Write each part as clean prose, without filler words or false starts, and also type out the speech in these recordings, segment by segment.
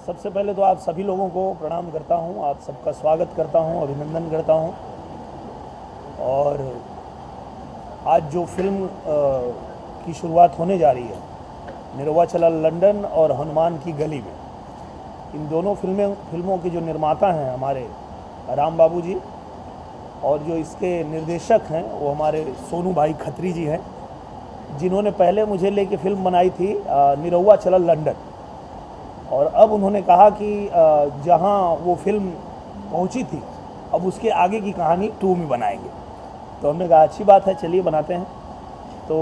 सबसे पहले तो आप सभी लोगों को प्रणाम करता हूं, आप सबका स्वागत करता हूं, अभिनंदन करता हूं। और आज जो फिल्म की शुरुआत होने जा रही है, निरहुआ चला लंदन और हनुमान की गली में, इन दोनों फिल्मों के जो निर्माता हैं हमारे राम बाबू जी, और जो इसके निर्देशक हैं वो हमारे सोनू भाई खत्री जी हैं, जिन्होंने पहले मुझे लेके फिल्म बनाई थी निरहुआ चला लंदन। और अब उन्होंने कहा कि जहां वो फिल्म पहुंची थी अब उसके आगे की कहानी 2 में बनाएंगे। तो हमने कहा अच्छी बात है, चलिए बनाते हैं। तो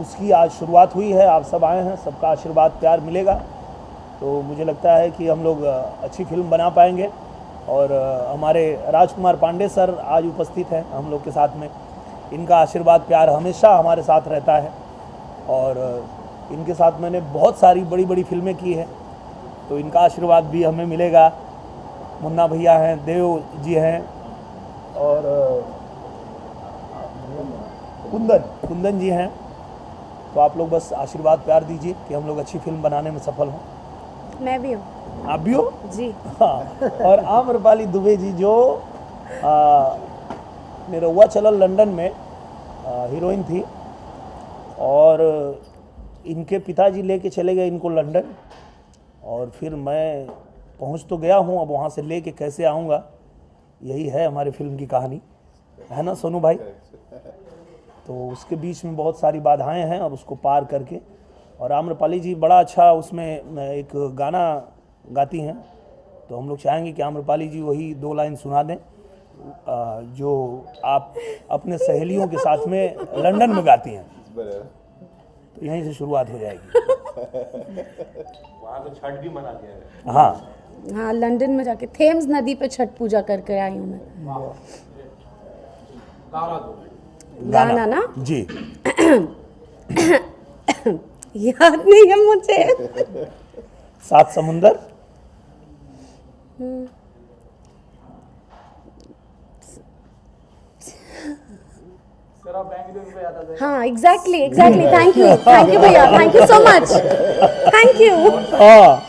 उसकी आज शुरुआत हुई है, आप सब आए हैं, सबका आशीर्वाद प्यार मिलेगा तो मुझे लगता है कि हम लोग अच्छी फिल्म बना पाएंगे। और हमारे राजकुमार पांडे सर आज उपस्थित हैं हम लोग के साथ में, इनका आशीर्वाद प्यार हमेशा हमारे साथ रहता है। और इनके साथ मैंने बहुत सारी बड़ी बड़ी फिल्में की हैं, तो इनका आशीर्वाद भी हमें मिलेगा। मुन्ना भैया हैं, देव जी हैं, और कुंदन जी हैं। तो आप लोग बस आशीर्वाद प्यार दीजिए कि हम लोग अच्छी फिल्म बनाने में सफल हों। मैं भी हूँ। आप भी हो जी। हाँ। और आम्रपाली दुबे जी जो निरहुआ चला लंदन में हीरोइन थी, और इनके पिताजी लेके चले गए इनको लंदन, और फिर मैं पहुंच तो गया हूं, अब वहां से लेके कैसे आऊंगा, यही है हमारी फिल्म की कहानी, है ना सोनू भाई। तो उसके बीच में बहुत सारी बाधाएं हैं और उसको पार करके, और आम्रपाली जी बड़ा अच्छा उसमें एक गाना गाती हैं, तो हम लोग चाहेंगे कि आम्रपाली जी वही 2 लाइन सुना दें जो आप अपने सहेलियों के साथ में लंदन में गाती हैं। तो यहीं से शुरुआत हो जाएगी। वहाँ तो छठ भी मना दिया है। हाँ, लंदन में जाके थेम्स नदी पे छठ पूजा करके आई हूँ मैं। गाना ना जी याद नहीं है मुझे। 7 समुंदर। हाँ, एग्जैक्टली। थैंक यू भैया, thank you so much, thank you. हाँ,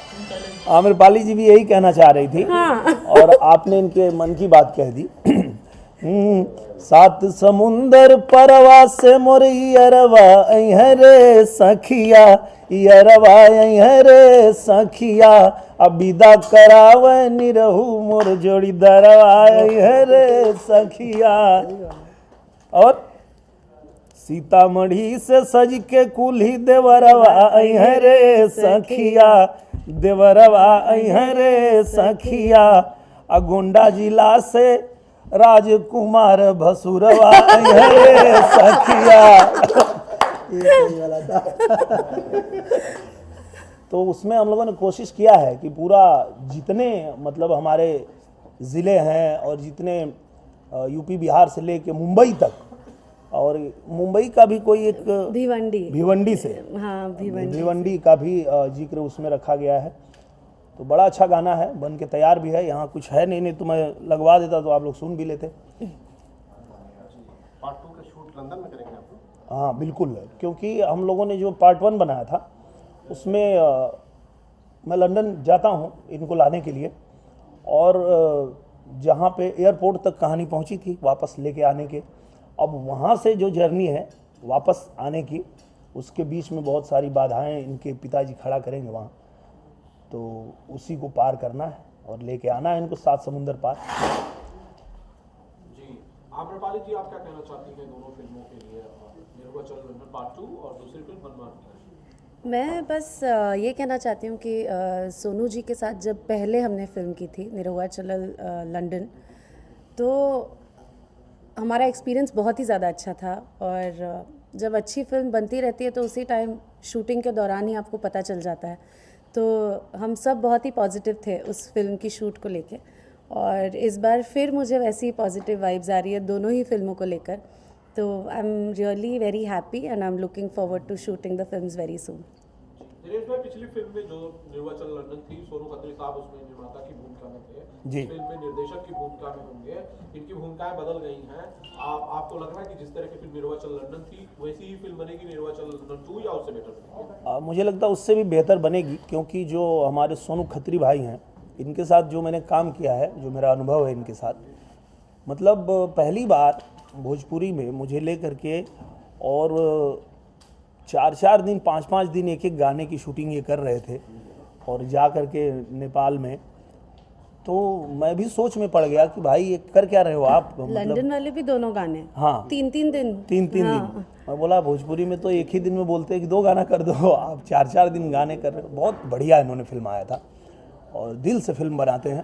आम्रपाली जी भी यही कहना चाह रही थी। हाँ। और आपने इनके मन की बात कह दी। 7 समुंदर परवा से मोर यरवा रे सखिया, यरवा रे सखिया, अब विदा करावे निरहु मोर जोड़ी दरवा रे सखिया। और सीतामढ़ी से सज के कुल्ही देवरवा रे सखिया, देवरवा रे सखिया, आ गोंडा जिला से राजकुमार भसुरवा रे सखिया। तो उसमें हम लोगों ने कोशिश किया है कि पूरा जितने मतलब हमारे ज़िले हैं और जितने यूपी बिहार से लेके मुंबई तक, और मुंबई का भी कोई एक भिवंडी से, हाँ, भिवंडी का भी जिक्र उसमें रखा गया है। तो बड़ा अच्छा गाना है, बन के तैयार भी है। यहाँ कुछ है नहीं तो मैं लगवा देता तो आप लोग सुन भी लेते। पार्ट 2 का शूट लंदन में करेंगे आप लोग? हाँ बिल्कुल, क्योंकि हम लोगों ने जो पार्ट 1 बनाया था उसमें मैं लंदन जाता हूँ इनको लाने के लिए, और जहाँ पे एयरपोर्ट तक कहानी पहुँची थी वापस लेके आने के, अब वहाँ से जो जर्नी है वापस आने की, उसके बीच में बहुत सारी बाधाएं इनके पिताजी खड़ा करेंगे वहाँ, तो उसी को पार करना है और लेके आना है इनको 7 समुंदर पार। जी, आम्रपाली जी, आप क्या कहना चाहती हैं दोनों फिल्मों के लिए, निरहुआ चला लंदन पार्ट 2 और दूसरी फिल्म हनुमान? मैं बस ये कहना चाहती हूँ कि सोनू जी के साथ जब पहले हमने फिल्म की थी निरहुआ चला लंदन, तो हमारा एक्सपीरियंस बहुत ही ज़्यादा अच्छा था। और जब अच्छी फिल्म बनती रहती है तो उसी टाइम शूटिंग के दौरान ही आपको पता चल जाता है। तो हम सब बहुत ही पॉजिटिव थे उस फिल्म की शूट को लेके, और इस बार फिर मुझे वैसी पॉजिटिव वाइब्स आ रही है दोनों ही फिल्मों को लेकर। तो I am really very happy and I am looking forward to shooting the films very soon. Dinesh भाई, पिछली फिल्म में जो निरुआ चल लंदन थी, सोनू खत्री साहब उसमें निर्माता की भूमिका में थे। जी। इस फिल्म में निर्देशक की भूमिका में होंगे। इनकी भूमिकाएं बदल गई हैं। आपको लग रहा है कि जिस तरह की फिल्म निरुआ चल लंदन थी वैसी ही फिल्म बनेगी निरुआ चल लंदन 2 या उससे बेटर बनेगी? मुझे लगता है उससे भी बेहतर बनेगी, क्योंकि जो हमारे सोनू खत्री भाई हैं, इनके साथ जो मैंने काम किया है, जो मेरा अनुभव है इनके साथ, मतलब पहली बार भोजपुरी में मुझे ले करके और 4-4 दिन 5-5 दिन एक एक गाने की शूटिंग ये कर रहे थे और जा कर के नेपाल में, तो मैं भी सोच में पड़ गया कि भाई ये कर क्या रहे हो आप, लंदन वाले भी दोनों गाने हाँ 3-3 दिन 3-3 दिन। मैं बोला भोजपुरी में तो एक ही दिन में बोलते हैं कि 2 गाना कर दो, आप 4-4 दिन गाने कर रहे हो। बहुत बढ़िया इन्होंने फिल्म आया था और दिल से फिल्म बनाते हैं।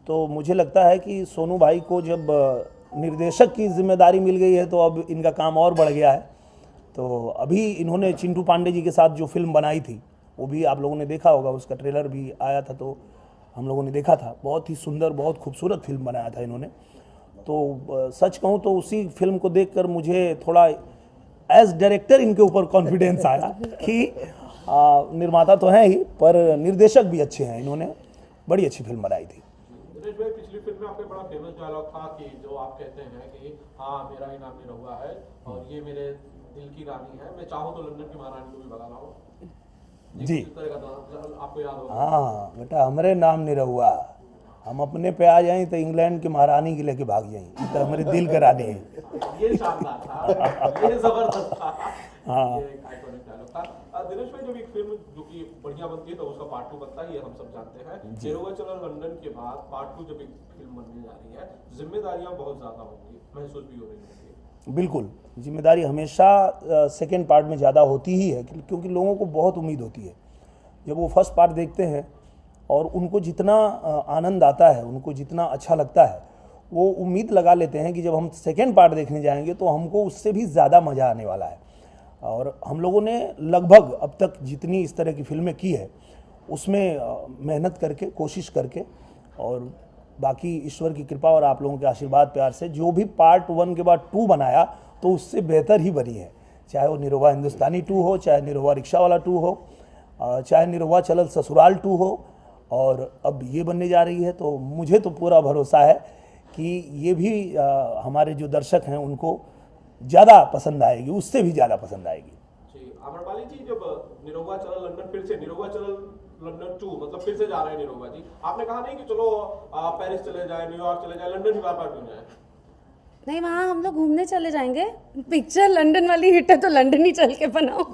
तो मुझे लगता है कि सोनू भाई को जब निर्देशक की जिम्मेदारी मिल गई है तो अब इनका काम और बढ़ गया है। तो अभी इन्होंने चिंटू पांडे जी के साथ जो फिल्म बनाई थी वो भी आप लोगों ने देखा होगा, उसका ट्रेलर भी आया था तो हम लोगों ने देखा था। बहुत ही सुंदर, बहुत खूबसूरत फिल्म बनाया था इन्होंने। तो सच कहूँ तो उसी फिल्म को देखकर मुझे थोड़ा एज डायरेक्टर इनके ऊपर कॉन्फिडेंस आया कि निर्माता तो हैं ही पर निर्देशक भी अच्छे हैं, इन्होंने बड़ी अच्छी फिल्म बनाई थी। दिनेश भाई, पिछली फिल्म में आपका बड़ा फेमस डायलॉग था कि जो आप कहते हैं कि हाँ मेरा ही नाम निरुआ है और ये मेरे दिल की रानी है, मैं चाहूँ तो लंदन की महारानी को भी भगा लाऊं। जी इस तरह का आपको याद होगा? हाँ बेटा, हमारे नाम निरुआ, हम अपने पे आ जाएं तो इंग्लैंड की महारानी के लेके भाग जाएं, तो हमारे दिल का रानी है। ये शानदार था, ये जबरदस्त था। हाँ। ये एक आइकॉनिक डायलॉग था। दिनेश भाई, जब एक फिल्म जो कि बढ़िया बनती है तो उसका पार्ट 2 बनता है, ये हम सब जानते हैं। निरुआ चल लंदन के बाद पार्ट 2 जब एक फिल्म बनने जा रही है, जिम्मेदारियां बहुत ज्यादा होंगी, महसूस भी हो रही होंगी। बिल्कुल, जिम्मेदारी हमेशा सेकेंड पार्ट में ज़्यादा होती ही है, क्योंकि लोगों को बहुत उम्मीद होती है। जब वो फर्स्ट पार्ट देखते हैं और उनको जितना आनंद आता है, उनको जितना अच्छा लगता है, वो उम्मीद लगा लेते हैं कि जब हम सेकेंड पार्ट देखने जाएंगे तो हमको उससे भी ज़्यादा मज़ा आने वाला है। और हम लोगों ने लगभग अब तक जितनी इस तरह की फिल्में की है उसमें मेहनत करके, कोशिश करके, और बाकी ईश्वर की कृपा और आप लोगों के आशीर्वाद प्यार से जो भी पार्ट 1 के बाद 2 बनाया तो उससे बेहतर ही बनी है। चाहे वो निरुआ हिंदुस्तानी 2 हो, चाहे निरुआ रिक्शा वाला 2 हो, चाहे निरुआ चलल ससुराल 2 हो, और अब ये बनने जा रही है। तो मुझे तो पूरा भरोसा है कि ये भी हमारे जो दर्शक हैं उनको ज़्यादा पसंद आएगी, उससे भी ज़्यादा पसंद आएगी। जी, आम्रपाली जी, जब निरुआ चल लंदन फिर से निरुआ चल लंदन 2 मतलब फिर से जा रहे हैं निरुआ जी, आपने कहा नहीं कि चलो पेरिस चले जाए, न्यूयॉर्क चले जाए, लंदन ही बार-बार क्यों जाए? नहीं, वहाँ हम लोग घूमने चले जाएंगे। पिक्चर लंदन वाली हिट है तो लंदन ही चल के बनाओ।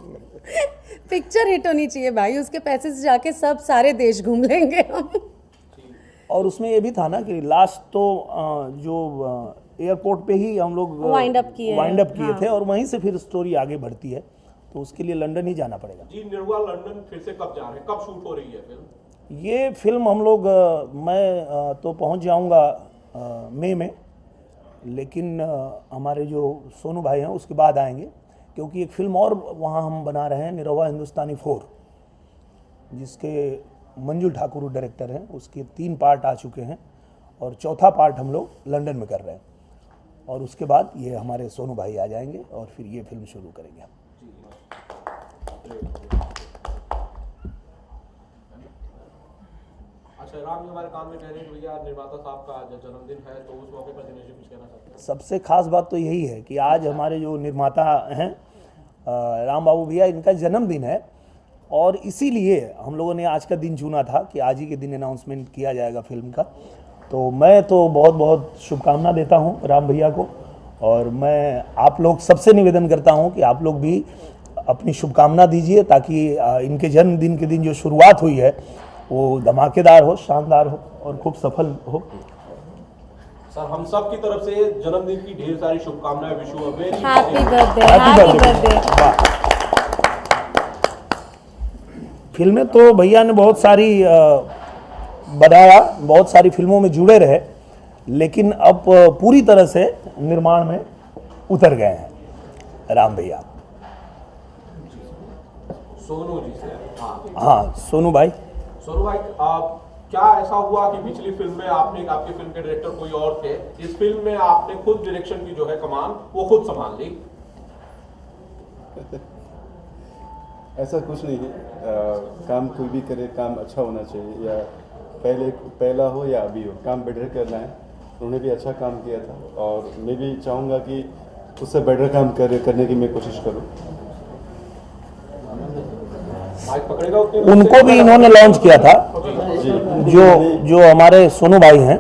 पिक्चर हिट होनी चाहिए भाई, उसके पैसे से जाके सब सारे देश घूम लेंगे हम। और उसमें ये भी था ना कि लास्ट तो जो एयरपोर्ट पे ही हम लोग वाइंड अप किए थे और वहीं से फिर स्टोरी आगे बढ़ती है, तो उसके लिए लंदन ही जाना पड़ेगा। जी, निरुआ लंदन फिर से कब जा रहे हैं, कब शूट हो रही है फिल्म? ये फिल्म हम लोग मैं तो पहुंच जाऊंगा मई में, लेकिन हमारे जो सोनू भाई हैं उसके बाद आएंगे, क्योंकि एक फिल्म और वहाँ हम बना रहे हैं, निरुआ हिंदुस्तानी 4, जिसके मंजुल ठाकुर डायरेक्टर हैं। उसके 3 पार्ट आ चुके हैं और चौथा पार्ट हम लोग लंदन में कर रहे हैं, और उसके बाद ये हमारे सोनू भाई आ जाएंगे और फिर ये फिल्म शुरू करेंगे हम। अच्छा, राम जी हमारे कान में कह रहे हैं भैया निर्माता साहब का आज जन्मदिन है, तो उस मौके पर दिनेश जी कुछ कहना चाहते हैं? सबसे खास बात तो यही है कि आज हमारे जो निर्माता हैं राम बाबू भैया, इनका जन्मदिन है, और इसीलिए हम लोगों ने आज का दिन चुना था कि आज ही के दिन अनाउंसमेंट किया जाएगा फिल्म का। तो मैं तो बहुत बहुत शुभकामना देता हूं राम भैया को, और मैं आप लोग सबसे निवेदन करता हूं कि आप लोग भी अपनी शुभकामना दीजिए, ताकि इनके जन्मदिन के दिन जो शुरुआत हुई है वो धमाकेदार हो, शानदार हो और खूब सफल हो। सर, हम सब की तरफ से जन्मदिन की ढेर सारी शुभकामनाएं। Wish you a very happy birthday. फिल्में तो भैया ने बहुत सारी बनाया, बहुत सारी फिल्मों में जुड़े रहे, लेकिन अब पूरी तरह से निर्माण में उतर गए हैं राम भैया। सोनू जी से, हाँ, सोनू भाई। सोनू भाई, क्या ऐसा हुआ कि पिछली फिल्म में आपकी फिल्म के डायरेक्टर कोई और थे, इस फिल्म में आपने खुद डायरेक्शन की जो है कमान वो खुद संभाल ली? ऐसा कुछ नहीं है। काम कोई भी करे, काम अच्छा होना चाहिए, या पहला हो या अभी हो, काम बेटर करना है। उन्होंने भी अच्छा काम किया था और मैं भी चाहूँगा कि उससे बेटर काम करने की मैं कोशिश करूँ। माइक पकड़ेगा उनको भी इन्होंने लॉन्च किया था, जो हमारे सोनू भाई हैं,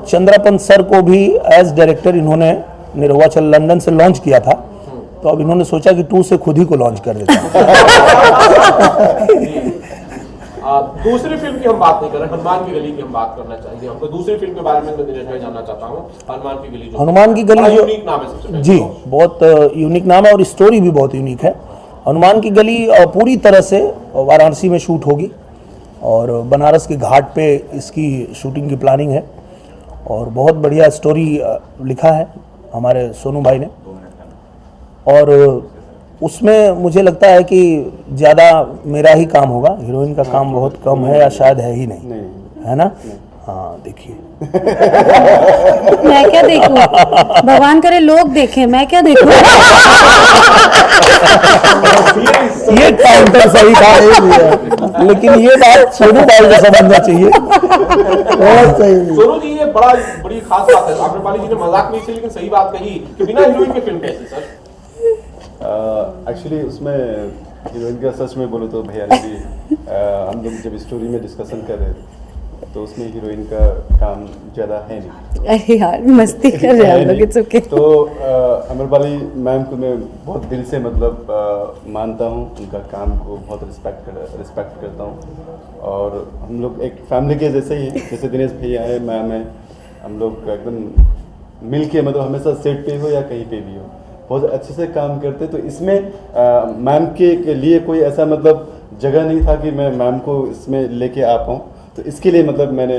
चंद्रपन सर को भी एज डायरेक्टर इन्होंने निरहुआ चल लंदन से लॉन्च किया था। तो अब इन्होंने सोचा कि 2 से खुद ही को लॉन्च कर देते हैं। दूसरी फिल्म की हम बात नहीं कर रहे, हनुमान की गली की हम बात करना चाहिए। हमको दूसरी फिल्म के बारे में मैं दिनेश भाई जानना चाहता हूँ। हनुमान की गली, हनुमान की गली जो यूनिक नाम है सबसे पहले। जी, बहुत यूनिक नाम है और स्टोरी भी बहुत यूनिक है। हनुमान की गली पूरी तरह से वाराणसी में शूट होगी और बनारस के घाट पे इसकी शूटिंग की प्लानिंग है और बहुत बढ़िया स्टोरी लिखा है हमारे सोनू भाई ने। और उसमें मुझे लगता है कि ज़्यादा मेरा ही काम होगा, हीरोइन का काम बहुत कम है या शायद है ही नहीं, है ना? हाँ, देखिए। मैं क्या देखूं? भगवान करे लोग देखें, मैं क्या देखूं? ये काउंटर सही था, लेकिन ये बात सोनू भाई को समझना चाहिए। बहुत सही। सोनू जी, ये बड़ी खास बात है। आम्रपाली जी ने मजाक में इसे लेकिन सही बात कही कि बिना हीरोइन के फिल्म कैसी सर? एक्चुअली उसमें हीरोइन का सच में बोलो तो भैया ने भी हम लोग जब स्टोरी में डिस्कशन कर रहे थे तो उसमें हीरोइन का काम ज़्यादा है नहीं। अरे यार, मस्ती कर रहे हैं हम लोग, इट्स ओके। तो अमरपाली मैम को मैं बहुत दिल से मतलब मानता हूँ, उनका काम को बहुत रिस्पेक्ट करता हूँ और हम लोग एक फैमिली के जैसे ही हैं। जैसे दिनेश भैया है, मैम है, हम लोग एकदम मिल के मतलब हमेशा सेट पे हो या कहीं पे भी हो बहुत अच्छे से काम करते। तो इसमें मैम के लिए कोई ऐसा मतलब जगह नहीं था कि मैं मैम को इसमें लेके आ पाऊँ, तो इसके लिए मतलब मैंने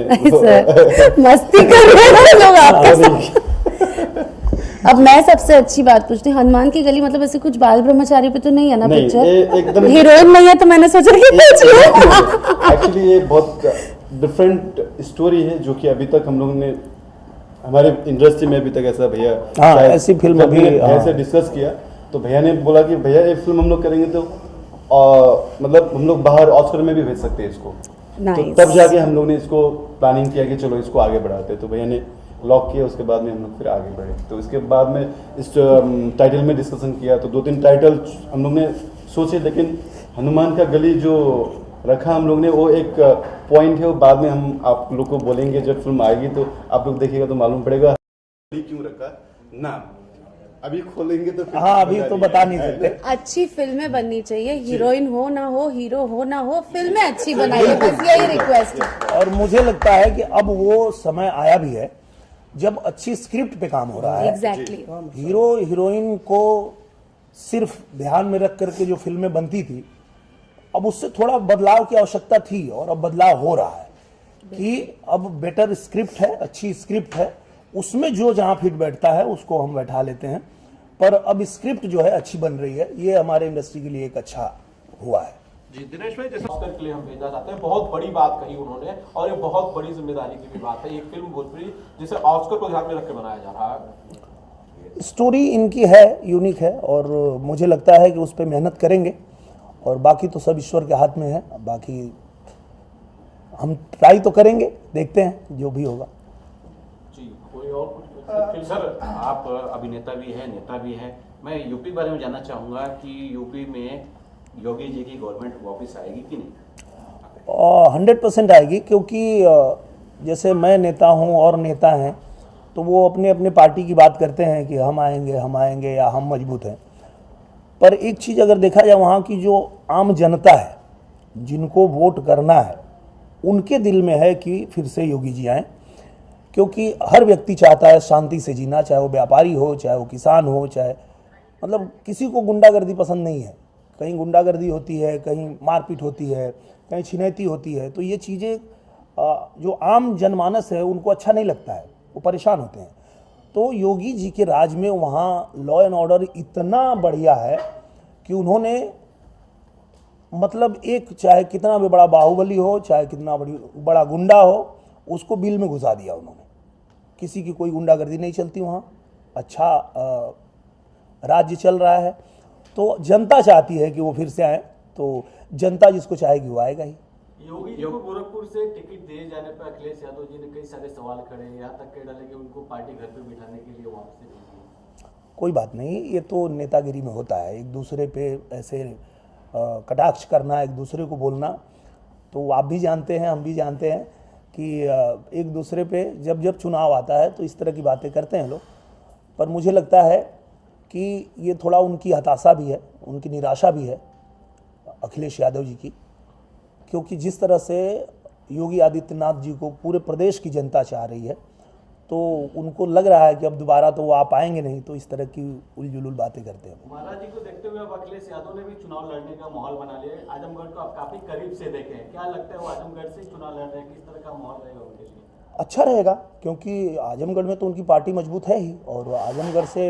मस्ती कर रहे हैं लोग आपके साथ। अब मैं सबसे अच्छी बात पूछती हूँ, हनुमान की गली मतलब ऐसे कुछ बाल ब्रह्मचारी पे तो नहीं है ना पिक्चर? एकदम हीरोइन नहीं है तो मैंने सोचा कि पूछ लूं। एक्चुअली ये बहुत डिफरेंट स्टोरी है जो कि अभी तक हम लोगों ने हमारे इंडस्ट्री में अभी तक ऐसा भैया ऐसी फिल्म अभी ऐसे डिस्कस किया। तो भैया ने बोला कि भैया ये फिल्म हम लोग करेंगे तो मतलब हम लोग बाहर ऑस्कर में भी भेज सकते हैं इसको। तो तब जाके हम लोग ने इसको प्लानिंग किया कि चलो इसको आगे बढ़ाते। तो भैया ने लॉक किया, उसके बाद में हम लोग फिर आगे बढ़े। तो इसके बाद में इस टाइटल में डिस्कशन किया तो 2-3 टाइटल हम लोग ने सोचे, लेकिन हनुमान का गली जो रखा हम लोग ने वो एक पॉइंट है, वो बाद में हम आप लोग को बोलेंगे जब फिल्म आएगी तो आप लोग देखिएगा तो मालूम पड़ेगा क्यों रखा नाम। अभी खोलेंगे तो हाँ, अभी तो बता नहीं सकते। अच्छी फिल्में बननी चाहिए, हीरोइन हो ना हो, हीरो हो ना हो, फिल्में अच्छी बनाइए, बस यही रिक्वेस्ट है। और मुझे लगता है कि अब वो समय आया भी है जब अच्छी स्क्रिप्ट पे काम हो रहा है। एग्जैक्टली। हीरो हीरोइन को सिर्फ ध्यान में रख करके जो फिल्में बनती थी, अब उससे थोड़ा बदलाव की आवश्यकता थी और अब बदलाव हो रहा है कि अब बेटर स्क्रिप्ट है, अच्छी स्क्रिप्ट है, उसमें जो जहां फिट बैठता है उसको हम बैठा लेते हैं। पर अब स्क्रिप्ट जो है अच्छी बन रही है, ये हमारे इंडस्ट्री के लिए एक अच्छा हुआ है। जी दिनेश भाई, जैसे ऑस्कर के लिए हम भेजना चाहते हैं, बहुत बड़ी बात कही उन्होंने और ये बहुत बड़ी जिम्मेदारी की भी बात है। एक फिल्म भोजपुरी जिसे ऑस्कर को ध्यान में रख के बनाया जा रहा है। स्टोरी इनकी है, यूनिक है और मुझे लगता है कि उस पर मेहनत करेंगे और बाकी तो सब ईश्वर के हाथ में है। बाकी हम ट्राई तो करेंगे, देखते हैं जो भी होगा। जी, कोई और कुछ? सर, आप अभिनेता भी हैं, नेता भी हैं। मैं यूपी के बारे में जानना चाहूँगा कि यूपी में योगी जी की गवर्नमेंट वापस आएगी कि नहीं? 100% आएगी, क्योंकि जैसे मैं नेता हूं और नेता हैं तो वो अपने अपने पार्टी की बात करते हैं कि हम आएंगे या हम मजबूत हैं। पर एक चीज़ अगर देखा जाए, वहाँ की जो आम जनता है, जिनको वोट करना है, उनके दिल में है कि फिर से योगी जी आएँ, क्योंकि हर व्यक्ति चाहता है शांति से जीना, चाहे वो व्यापारी हो, चाहे वो किसान हो, चाहे मतलब किसी को गुंडागर्दी पसंद नहीं है। कहीं गुंडागर्दी होती है, कहीं मारपीट होती है, कहीं छिनैती होती है। तो ये चीज़ें जो आम जनमानस है उनको अच्छा नहीं लगता है, वो परेशान होते हैं। तो योगी जी के राज में वहाँ लॉ एंड ऑर्डर इतना बढ़िया है कि उन्होंने मतलब एक चाहे कितना भी बड़ा बाहुबली हो, चाहे कितना बड़ा गुंडा हो, उसको बिल में घुसा दिया उन्होंने। किसी की कोई गुंडागर्दी नहीं चलती वहाँ, अच्छा राज्य चल रहा है। तो जनता चाहती है कि वो फिर से आए, तो जनता जिसको चाहेगी वो आएगा ही। योगी जी को गोरखपुर से टिकट दिए जाने पर अखिलेश यादव जी ने कई सारे सवाल खड़े, यहाँ तक कह डाले कि उनको पार्टी घर पे बिठाने के लिए वापस से भेजी। कोई बात नहीं, ये तो नेतागिरी में होता है, एक दूसरे पे ऐसे कटाक्ष करना, एक दूसरे को बोलना। तो आप भी जानते हैं, हम भी जानते हैं कि एक दूसरे पे जब जब चुनाव आता है तो इस तरह की बातें करते हैं लोग। पर मुझे लगता है कि ये थोड़ा उनकी हताशा भी है, उनकी निराशा भी है अखिलेश यादव जी की, क्योंकि जिस तरह से योगी आदित्यनाथ जी को पूरे प्रदेश की जनता चाह रही है, तो उनको लग रहा है कि अब दोबारा तो वो आ पाएंगे नहीं, तो इस तरह की उलझुल बातें करते हैं। महाराज जी को देखते हुए अब अखिलेश यादव ने भी चुनाव लड़ने का माहौल बना लिया है। आजमगढ़ को आप काफी करीब से देखे हैं, क्या लगता है वो आजमगढ़ से चुनाव लड़ रहे हैं, किस तरह का माहौल रहेगा उनके लिए? अच्छा रहेगा, क्योंकि आजमगढ़ में तो उनकी पार्टी मजबूत है ही, और आजमगढ़ से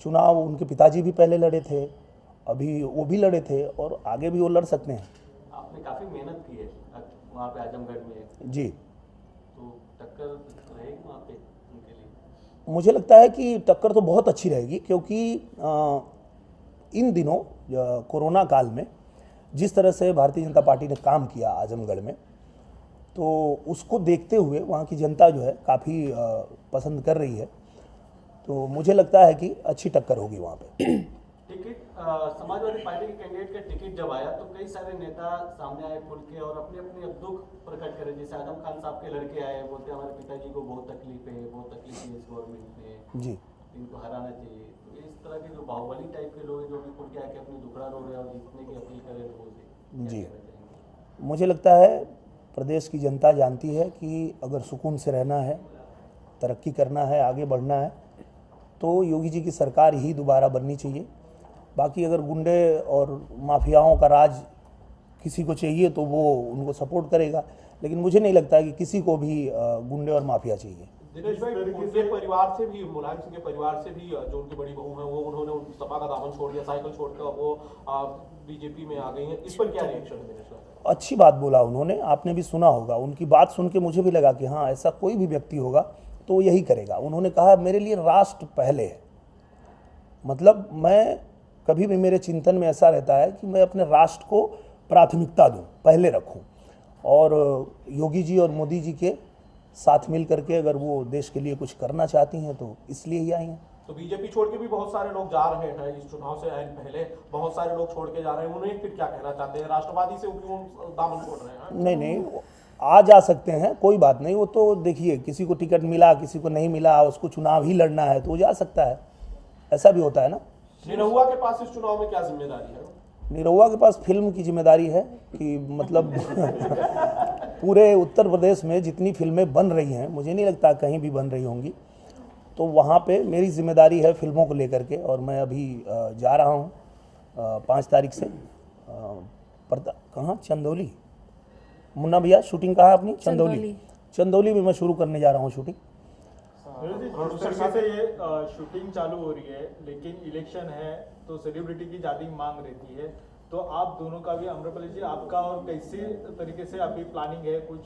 चुनाव उनके पिताजी भी पहले लड़े थे, अभी वो भी लड़े थे, और आगे भी वो लड़ सकते हैं। आपने काफी मेहनत की है वहाँ पे आजमगढ़ में जी, तो टक्कर रहेगी वहाँ पे उनके लिए? मुझे लगता है कि टक्कर तो बहुत अच्छी रहेगी, क्योंकि इन दिनों कोरोना काल में जिस तरह से भारतीय जनता पार्टी ने काम किया आजमगढ़ में, तो उसको देखते हुए वहाँ की जनता जो है काफ़ी पसंद कर रही है। तो मुझे लगता है कि अच्छी टक्कर होगी वहाँ पे। टिकट समाजवादी पार्टी के कैंडिडेट का टिकट जब आया तो कई सारे नेता सामने आए खुल के और अपने अपने दुख प्रकट करे। जैसे आजम खान साहब के लड़के आए, बोलते हमारे पिताजी को बहुत तकलीफ है, बहुत तकलीफ है इस गवर्नमेंट में, जी, इनको हराना चाहिए। तो इस तरह के जो बाहुबली टाइप के लोग हैं जो भी खुल के आके अपनी दुखड़ा रो रहे हैं और जीतने की अपील कर रहे हैं लोगों से, जी, क्या कहना चाहेंगे? मुझे लगता है प्रदेश की जनता जानती है कि अगर सुकून से रहना है, तरक्की करना है, आगे बढ़ना है, तो योगी जी की सरकार ही दोबारा बननी चाहिए। बाकी अगर गुंडे और माफियाओं का राज किसी को चाहिए तो वो उनको सपोर्ट करेगा, लेकिन मुझे नहीं लगता कि किसी को भी गुंडे और माफिया चाहिए। दिनेश भाई, उनके परिवार से भी, मुलायम सिंह के परिवार से भी जो उनकी बड़ी बहू है वो उन्होंने सपा का दामन छोड़ दिया, साइकिल छोड़कर वो बीजेपी में आ गई है, इस पर क्या रिएक्शन है दिनेश भाई? अच्छी बात बोला उन्होंने, आपने भी सुना होगा, उनकी बात सुन के मुझे भी लगा कि हाँ, ऐसा कोई भी व्यक्ति होगा तो वो यही करेगा। उन्होंने कहा मेरे लिए राष्ट्र पहले है, मतलब मैं कभी भी, मेरे चिंतन में ऐसा रहता है कि मैं अपने राष्ट्र को प्राथमिकता दूं, पहले रखूं, और योगी जी और मोदी जी के साथ मिल करके अगर वो देश के लिए कुछ करना चाहती हैं तो इसलिए ही आई हैं। तो बीजेपी छोड़ के भी बहुत सारे लोग जा रहे हैं, इस चुनाव से पहले बहुत सारे लोग छोड़ के जा रहे हैं, उन्हें फिर क्या कहना चाहते हैं? राष्ट्रवादी से क्यों दामन छोड़ रहे हैं? नहीं नहीं, आ जा सकते हैं, कोई बात नहीं। वो तो देखिए, किसी को टिकट मिला, किसी को नहीं मिला, उसको चुनाव ही लड़ना है तो वो जा सकता है, ऐसा भी होता है ना। निरहुआ के पास इस चुनाव में क्या जिम्मेदारी है? निरहुआ के पास फिल्म की जिम्मेदारी है कि मतलब पूरे उत्तर प्रदेश में जितनी फिल्में बन रही हैं, मुझे नहीं लगता कहीं भी बन रही होंगी, तो वहाँ पे मेरी जिम्मेदारी है फिल्मों को लेकर के। और मैं अभी जा रहा हूँ 5 तारीख से कहाँ, चंदौली। मुन्ना भैया शूटिंग कहाँ अपनी? चंदौली में मैं शुरू करने जा रहा हूँ शूटिंग। प्रोड्यूसर से ये शूटिंग चालू हो रही है, लेकिन इलेक्शन है तो सेलिब्रिटी की ज़्यादा मांग रहती है, तो आप दोनों का भी, अमरपाली जी आपका और कैसे तरीके से अभी प्लानिंग है, कुछ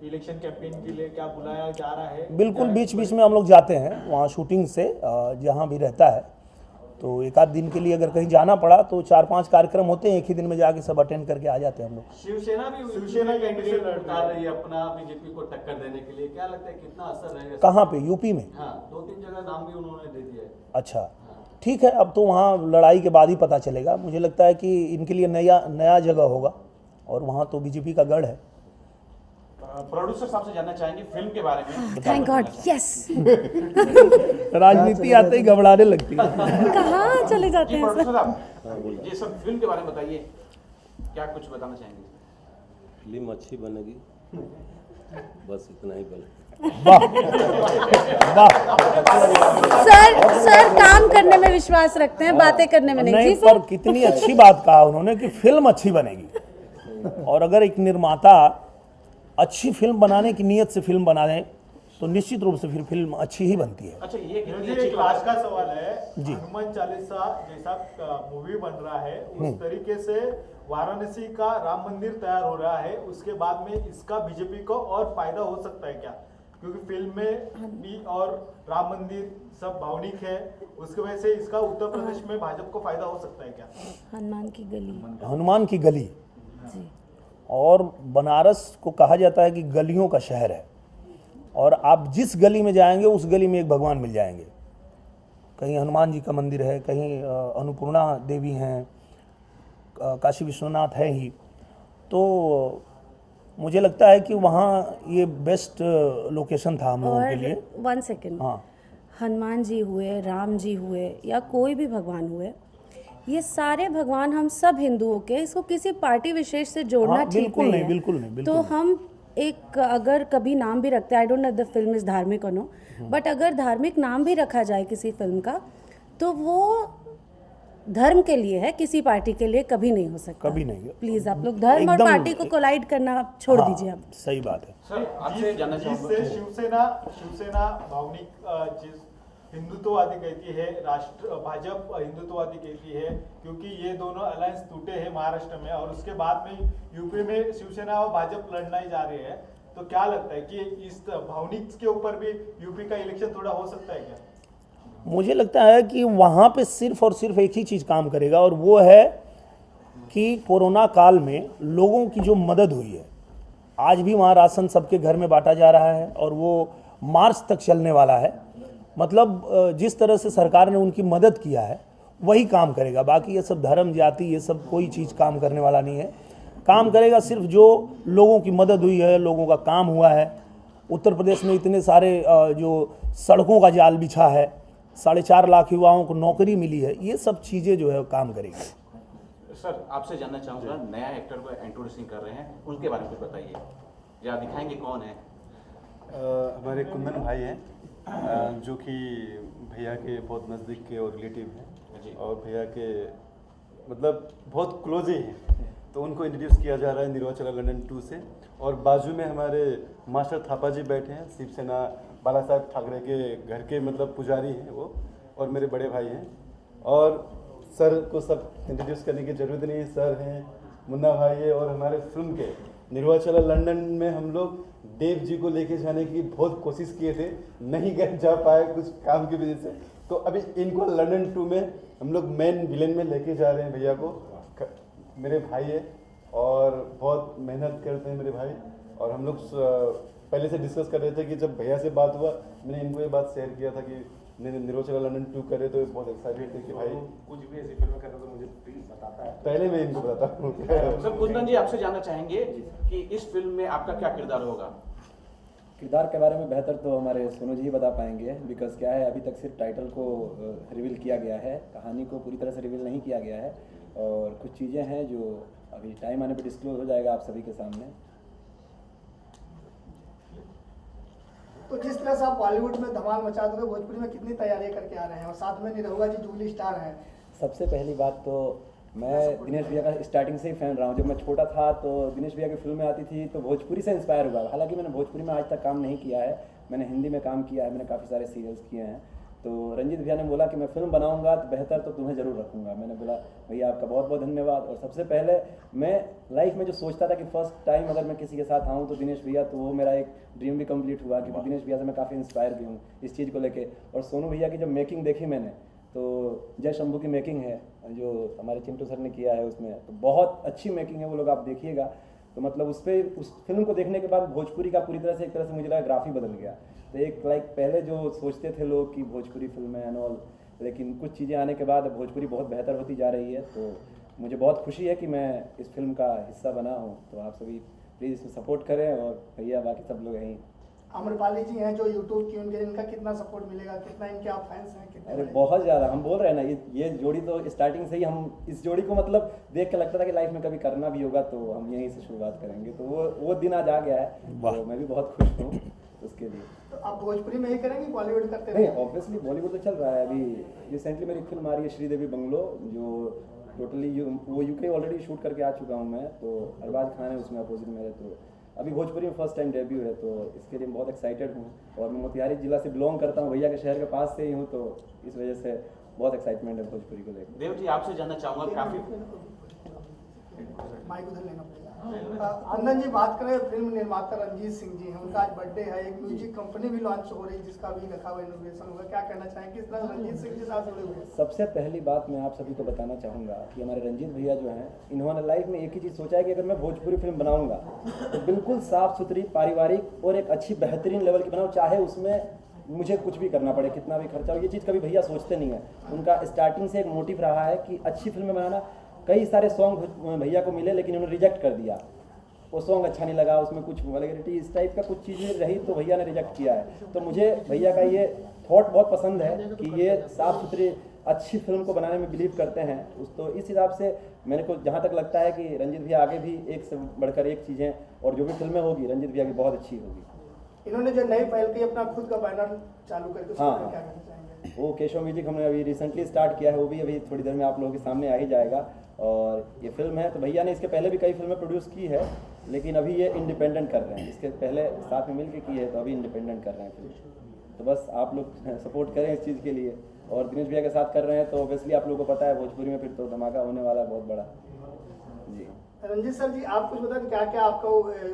इलेक्शन कैंपेन के लिए क्या बुलाया जा रहा है? बिल्कुल, बीच बीच में हम लोग जाते हैं वहाँ शूटिंग से, जहाँ भी रहता है, तो एक आध दिन के लिए अगर कहीं जाना पड़ा तो 4-5 कार्यक्रम होते हैं, एक ही दिन में जाके सब अटेंड करके आ जाते हैं हम लोग। शिवसेना कैंडिडेट उतार रही है अपना बीजेपी को टक्कर देने के लिए, क्या लगता है कितना असर रहेगा? कहाँ पे? यूपी में? हाँ, 2-3 जगह नाम भी उन्होंने दे दिया है। अच्छा, ठीक है, अब तो वहाँ लड़ाई के बाद ही पता चलेगा। मुझे लगता है कि इनके लिए नया जगह होगा, और वहाँ तो बीजेपी का गढ़ है। प्रोड्यूसर साहब से जानना चाहेंगे फिल्म के बारे में। Thank God, yes. राजनीति आते ही घबराने लगती है। कहाँ चले जाते जी हैं प्रोड्यूसर सर? साहब, ये सब फिल्म के बारे में बताइए, क्या कुछ बताना चाहेंगे? फिल्म अच्छी बनेगी, बस इतना ही बने। सर काम करने में विश्वास रखते हैं, बातें करने में नहीं। जी पर कितनी अच्छी बात कहा उन्होंने कि फिल्म अच्छी बनेगी, और अगर एक निर्माता अच्छी फिल्म बनाने की नीयत से फिल्म बना दें तो निश्चित रूप से फिर फिल्म अच्छी ही बनती है। अच्छा, ये कितनी एक अच्छी लास्ट का सवाल है जी। हनुमान चालीसा जैसा मूवी बन रहा है, उस तरीके से वाराणसी का राम मंदिर तैयार हो रहा है, उसके बाद में इसका बीजेपी को और फायदा हो सकता है क्या? क्योंकि फिल्म में भी और राम मंदिर सब भावनिक है, उसकी वजह से इसका उत्तर प्रदेश में भाजपा को फायदा हो सकता है क्या? हनुमान की गली। हनुमान की गली, जी। और बनारस को कहा जाता है कि गलियों का शहर है, और आप जिस गली में जाएंगे उस गली में एक भगवान मिल जाएंगे। कहीं हनुमान जी का मंदिर है, कहीं अन्नपूर्णा देवी हैं, काशी विश्वनाथ है ही। तो मुझे लगता है कि वहाँ ये बेस्ट लोकेशन था हम लोगों के लिए। 1 सेकेंड, हाँ, हनुमान जी हुए, राम जी हुए, या कोई भी भगवान हुए, ये सारे भगवान हम सब हिंदुओं के, इसको किसी पार्टी विशेष से जोड़ना हाँ, ठीक बिल्कुल नहीं नहीं, है। बिल्कुल नहीं, बिल्कुल तो नहीं। हम एक अगर कभी नाम भी रखते हैं, I don't know the film is धार्मिक और नो, बट अगर धार्मिक नाम भी रखा जाए किसी फिल्म का, तो वो धर्म के लिए है, किसी पार्टी के लिए कभी नहीं हो सकता। कभी नहीं। प्लीज आप लोग धर्म और एकदम- पार्टी को कोलाइड करना छोड़ हाँ, दीजिए आप। सही बात है। सर आपसे जानना चाहूंगा जिससे शिवसेना भावनिक जिस हिंदुत्ववादी कहती है, राष्ट्र भाजपा हिंदुत्ववादी कहती है, क्योंकि ये दोनों अलायंस टूटे हैं महाराष्ट्र में, और उसके बाद में यूपी में शिवसेना और भाजपा लड़ना ही जा रहे हैं। तो क्या लगता है कि इस भावनिक के ऊपर भी यूपी का इलेक्शन थोड़ा हो सकता है क्या? मुझे लगता है कि वहाँ पे सिर्फ और सिर्फ एक ही चीज़ काम करेगा, और वो है कि कोरोना काल में लोगों की जो मदद हुई है, आज भी वहाँ राशन सबके घर में बांटा जा रहा है, और वो मार्च तक चलने वाला है। मतलब जिस तरह से सरकार ने उनकी मदद किया है वही काम करेगा। बाकी ये सब धर्म जाति ये सब कोई चीज़ काम करने वाला नहीं है। काम करेगा सिर्फ जो लोगों की मदद हुई है, लोगों का काम हुआ है। उत्तर प्रदेश में इतने सारे जो सड़कों का जाल बिछा है, 4.5 लाख युवाओं को नौकरी मिली है, ये सब चीज़ें जो है काम करेगी। सर आपसे जानना चाहूंगा, नया एक्टर को इंट्रोड्यूसिंग कर रहे हैं, उनके बारे में कुछ बताइए, या दिखाएंगे कौन है? हमारे कुंदन भाई हैं, जो कि भैया के बहुत नज़दीक के और रिलेटिव हैं, और भैया के मतलब बहुत क्लोज ही हैं। तो उनको इंट्रोड्यूस किया जा रहा है निर्वाचल लंदन 2 से। और बाजू में हमारे मास्टर थापा जी बैठे हैं, शिवसेना बाला साहब ठाकरे के घर के मतलब पुजारी हैं वो, और मेरे बड़े भाई हैं। और सर को सब इंट्रोड्यूस करने की ज़रूरत नहीं है, सर हैं, मुन्ना भाई है। और हमारे फिल्म के निर्वाचल लंदन में हम लोग देव जी को लेके जाने की बहुत कोशिश किए थे, नहीं गए जा पाए कुछ काम की वजह से। तो अभी इनको लंदन 2 में हम लोग मेन विलेन में लेके जा रहे हैं भैया को। मेरे भाई है और बहुत मेहनत करते हैं मेरे भाई। और हम लोग पहले से डिस्कस कर रहे थे कि जब भैया से बात हुआ, मैंने इनको ये बात शेयर किया था कि निर्वाचल लंदन 2 करे, तो बहुत एक्साइटेड थे कि भाई कुछ भी ऐसी फिल्म कर रहे तो मुझे प्लीज बताता है। पहले मैं इनको बताता हूँ। सर कुंदन जी आपसे जानना चाहेंगे कि इस फिल्म में आपका क्या किरदार होगा? किरदार के बारे में बेहतर तो हमारे सोनू जी ही बता पाएंगे, बिकॉज क्या है अभी तक सिर्फ टाइटल को रिवील किया गया है, कहानी को पूरी तरह से रिवील नहीं किया गया है, और कुछ चीज़ें हैं जो अभी टाइम आने पर डिस्क्लोज हो जाएगा आप सभी के सामने। तो जिस तरह से आप बॉलीवुड में धमाल मचा दोगे, भोजपुरी में कितनी तैयारियां करके आ रहे हैं, और साथ में निरहुआ जी जुबली स्टार हैं। सबसे पहली बात तो मैं दिनेश भैया का स्टार्टिंग से ही फैन रहा हूँ। जब मैं छोटा था तो दिनेश भैया की फिल्में आती थी तो भोजपुरी से इंस्पायर हुआ। हालांकि मैंने भोजपुरी में आज तक काम नहीं किया है, मैंने हिंदी में काम किया है, मैंने काफ़ी सारे सीरियल्स किए हैं। तो रंजीत भैया ने बोला कि मैं फिल्म बनाऊंगा तो बेहतर तो तुम्हें ज़रूर रखूंगा। मैंने बोला भैया आपका बहुत बहुत धन्यवाद। और सबसे पहले मैं लाइफ में जो सोचता था कि फर्स्ट टाइम अगर मैं किसी के साथ आऊँ तो दिनेश भैया, तो वो मेरा एक ड्रीम भी कंप्लीट हुआ, क्योंकि दिनेश भैया से मैं काफ़ी इंस्पायर भी हूँ इस चीज़ को लेके। और सोनू भैया की जब मेकिंग देखी मैंने, तो जय शंभू की मेकिंग है जो हमारे चिंटू सर ने किया है उसमें, तो बहुत अच्छी मेकिंग है, वो लोग आप देखिएगा। तो मतलब उस फिल्म को देखने के बाद भोजपुरी का पूरी तरह से एक तरह से मुझे लगा ग्राफ ही बदल गया। तो एक पहले जो सोचते थे लोग कि भोजपुरी फिल्में एंड ऑल, लेकिन कुछ चीज़ें आने के बाद भोजपुरी बहुत बेहतर होती जा रही है। तो मुझे बहुत खुशी है कि मैं इस फिल्म का हिस्सा बना हूँ। तो आप सभी प्लीज़ इसमें सपोर्ट करें, और भैया बाकी सब लोग यहीं। आम्रपाली जी हैं जो यूट्यूब की, उनके इनका कितना सपोर्ट मिलेगा, कितना इनके आप फैंस हैं, कितने? अरे बहुत ज़्यादा, हम बोल रहे हैं ना, ये जोड़ी तो स्टार्टिंग से ही हम इस जोड़ी को मतलब देख के लगता था कि लाइफ में कभी करना भी होगा तो हम यहीं से शुरुआत करेंगे। तो वो दिन आज आ गया है, तो मैं भी बहुत खुश हूँ उसके लिए। तो आप भोजपुरी में ही करेंगे, बॉलीवुड करते नहीं, ऑब्वियसली बॉलीवुड तो चल रहा है। अभी रिसेंटली मेरी फिल्म आ रही है श्रीदेवी बंगलो, जो टोटली वो यूके ऑलरेडी शूट करके आ चुका हूँ मैं। तो अरबाज खान है उसमें अपोजिट मेरे। तो अभी भोजपुरी में फर्स्ट टाइम डेब्यू है, तो इसके लिए बहुत एक्साइटेड हूँ। और मैं मोतिहारी जिला से बिलोंग करता हूँ, भैया के शहर के पास से ही हूँ, तो इस वजह से बहुत एक्साइटमेंट है भोजपुरी को लेकर। देव जी आपसे जानना चाहूंगा, काफी माइक उधर लेना पड़ेगा। अंदन जी, बात करें फिल्म निर्माता रंजीत सिंह जी हैं, उनका आज बर्थडे है, एक म्यूजिक कंपनी भी लॉन्च हो रही है जिसका भी रखा हुआ इनोवेशन होगा, क्या कहना चाहेंगे, किस तरह रंजीत सिंह के साथ जुड़े हुए हैं? सबसे पहली बात मैं आप सभी को बताना चाहूँगा कि हमारे रंजीत भैया जो हैं, इन्होंने लाइफ में एक ही चीज़ सोचा है कि अगर मैं भोजपुरी फिल्म बनाऊंगा तो बिल्कुल साफ़ सुथरी, पारिवारिक और एक अच्छी बेहतरीन लेवल की बनाऊँ, चाहे उसमें मुझे कुछ भी करना पड़े, कितना भी खर्चा हो। ये चीज़ कभी भैया सोचते नहीं है। उनका स्टार्टिंग से एक मोटिव रहा है कि अच्छी फिल्में बनाना। कई सारे सॉन्ग भैया को मिले लेकिन उन्होंने रिजेक्ट कर दिया, वो सॉन्ग अच्छा नहीं लगा, उसमें कुछ वल्गैरिटी इस टाइप का कुछ चीज़ें रही तो भैया ने रिजेक्ट किया है। तो मुझे भैया का ये थॉट बहुत पसंद है कि ये साफ़ सुथरी अच्छी फिल्म को बनाने में बिलीव करते हैं। तो इस हिसाब से मेरे को जहाँ तक लगता है कि रंजीत भैया आगे भी एक से बढ़कर एक चीज़ें, और जो भी फिल्में होगी रंजीत भैया की बहुत अच्छी होगी। इन्होंने जो नई पहल की, अपना खुद का बैनर चालू करके, उसके बारे में क्या कहना चाहेंगे? वो केशव म्यूजिक हमने अभी रिसेंटली स्टार्ट किया है, वो भी अभी थोड़ी देर में आप लोगों के सामने आ ही जाएगा। और ये फिल्म है तो भैया ने इसके पहले भी कई फिल्में प्रोड्यूस की है, लेकिन अभी ये इंडिपेंडेंट कर रहे हैं। इसके पहले साथ में मिल के की है, तो अभी इंडिपेंडेंट कर रहे हैं फिल्म। तो बस आप लोग सपोर्ट करें इस चीज़ के लिए। और दिनेश भैया के साथ कर रहे हैं तो ऑब्वियसली आप लोगों को पता है भोजपुरी में फिर तो धमाका होने वाला है बहुत बड़ा। जी रंजीत सर जी, आप कुछ बताएं, क्या क्या आपका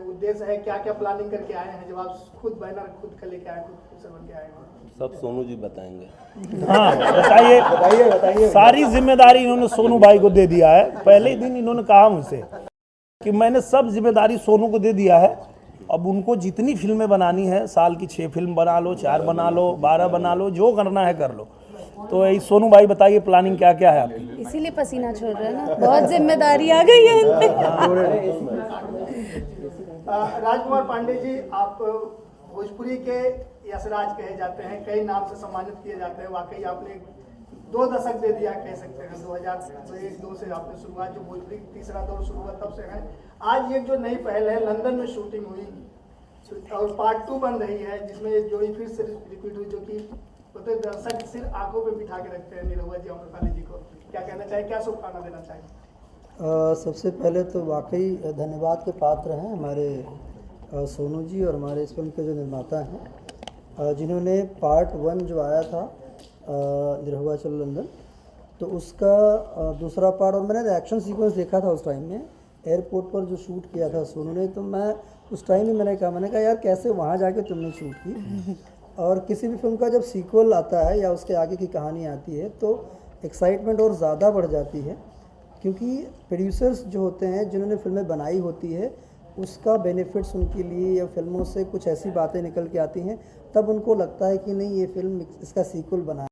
उद्देश्य है, क्या क्या प्लानिंग करके आए हैं जब आप खुद बैनर खुद का लेके आए, खुद प्रोड्यूसर बन के आए हैं? सब सोनू जी बताएंगे। हाँ बताइए बताइए। सारी जिम्मेदारी इन्होंने सोनू भाई को दे दिया है। पहले ही दिन इन्होंने कहा मुझसे कि मैंने सब जिम्मेदारी सोनू को दे दिया है, अब उनको जितनी फिल्में बनानी है, साल की 6 फिल्म बना लो, 4 बना लो, 12 बना लो, जो करना है कर लो। तो यही सोनू भाई बताइए प्लानिंग क्या क्या है आपकी? इसीलिए पसीना छोड़ रहे हैं ना, बहुत जिम्मेदारी आ गई है इन पे। राजकुमार पांडे जी, आप भोजपुरी के यशराज कहे जाते हैं, कई नाम से सम्मानित किए जाते हैं। वाकई आपने 2 दशक दे दिया कह सकते हैं। 2001-2 से आपने शुरुआत, जो भोजपुरी तीसरा दौर शुरू हुआ तब से है। आज ये जो नई पहल है, लंदन में शूटिंग हुई और पार्ट 2 बन रही है, जिसमें ये जोड़ी फिर से रिपीट हुई, जो कि तो दर्शक सिर्फ आंखों पे बिठा के रखते हैं निरहुआ जी, अमृपाली जी को। क्या कहना चाहिए, क्या शुभकामना देना चाहिए? सबसे पहले तो वाकई धन्यवाद के पात्र हैं हमारे सोनू जी और हमारे इस फिल्म के जो निर्माता हैं, जिन्होंने पार्ट 1 जो आया था निरहुआ चलो लंदन, तो उसका दूसरा पार्ट, और मैंने एक्शन सीक्वेंस देखा था उस टाइम में एयरपोर्ट पर जो शूट किया था सोनू ने, तो मैं उस टाइम ही मैंने कहा यार कैसे वहाँ जाके तुमने शूट की। और किसी भी फिल्म का जब सीक्वल आता है या उसके आगे की कहानी आती है तो एक्साइटमेंट और ज़्यादा बढ़ जाती है, क्योंकि प्रोड्यूसर्स जो होते हैं जिन्होंने फिल्में बनाई होती है, उसका बेनिफिट्स उनके लिए या फिल्मों से कुछ ऐसी बातें निकल के आती हैं, तब उनको लगता है कि नहीं ये फिल्म इसका सीक्वल बना